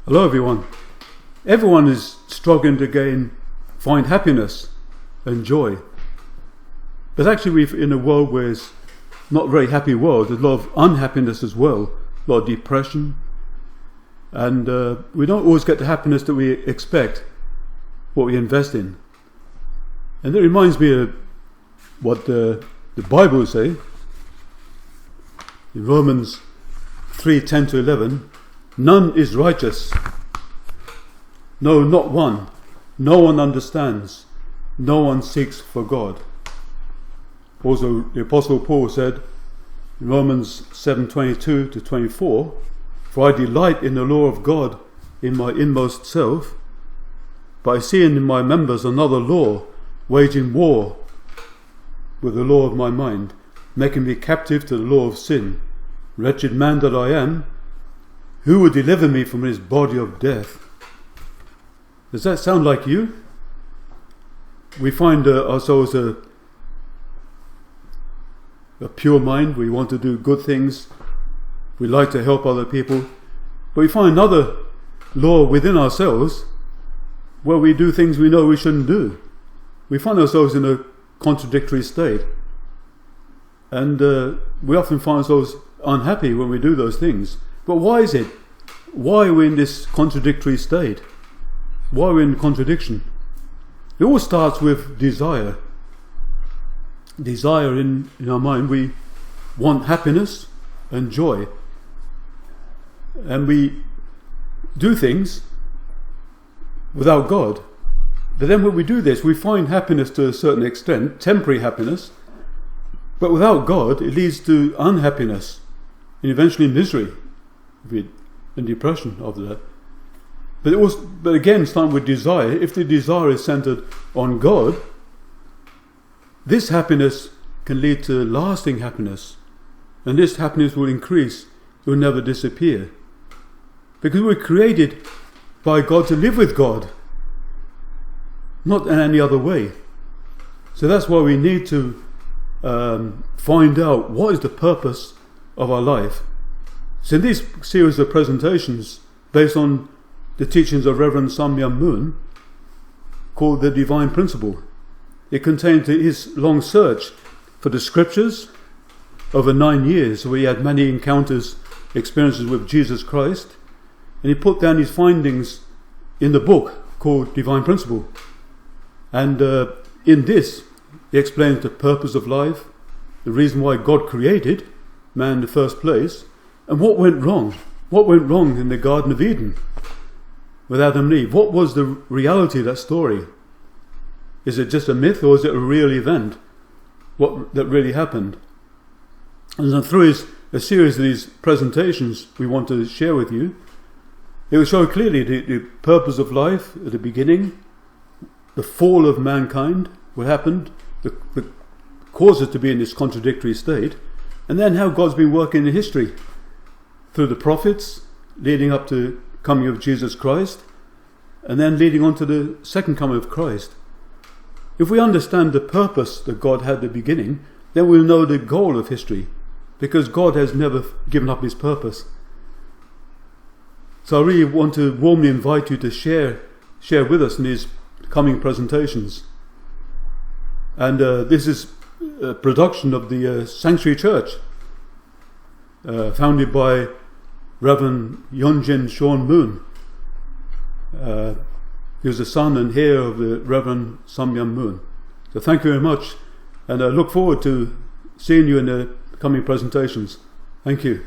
Hello everyone. Everyone is struggling to find happiness and joy. But actually we're in a world where it's not a very happy world. There's a lot of unhappiness as well, a lot of depression. And we don't always get the happiness that we expect, what we invest in. And it reminds me of what the Bible says in Romans 3:10-11. None is righteous. No, not one. No one understands. No one seeks for God. Also, the Apostle Paul said in Romans 7:22-24, for I delight in the law of God in my inmost self, but I see in my members another law, waging war with the law of my mind, making me captive to the law of sin. Wretched man that I am, who will deliver me from this body of death? Does that sound like you? We find ourselves a pure mind. We want to do good things. We like to help other people. But we find another law within ourselves where we do things we know we shouldn't do. We find ourselves in a contradictory state. And we often find ourselves unhappy when we do those things. But why is it? Why are we in this contradictory state? Why are we in contradiction? It all starts with desire. Desire in our mind. We want happiness and joy. And we do things without God. But then when we do this, we find happiness to a certain extent, temporary happiness. But without God, it leads to unhappiness and eventually misery and depression after that. But again, starting with desire, if the desire is centered on God, this happiness can lead to lasting happiness. And this happiness will increase, it will never disappear. Because we're created by God to live with God, not in any other way. So that's why we need to find out what is the purpose of our life. So in this series of presentations, based on the teachings of Rev Sun Myung Moon, called The Divine Principle, it contained his long search for the scriptures over 9 years, where he had many encounters, experiences with Jesus Christ, and he put down his findings in the book called Divine Principle. And in this, he explains the purpose of life, the reason why God created man in the first place, and what went wrong. What went wrong in the Garden of Eden with Adam and Eve? What was the reality of that story? Is it just a myth, or is it a real event? What that really happened? And so through a series of these presentations we want to share with you, it will show clearly the purpose of life at the beginning, the fall of mankind, what happened, the causes to be in this contradictory state, and then how God's been working in history through the prophets, leading up to coming of Jesus Christ, and then leading on to the second coming of Christ. If we understand the purpose that God had at the beginning, then we'll know the goal of history, because God has never given up his purpose. So I really want to warmly invite you to share with us in these coming presentations. And this is a production of the Sanctuary Church, founded by Reverend Sun Moon. He was the son and heir of the Reverend Sun Myung Moon. So thank you very much, and I look forward to seeing you in the coming presentations. Thank you.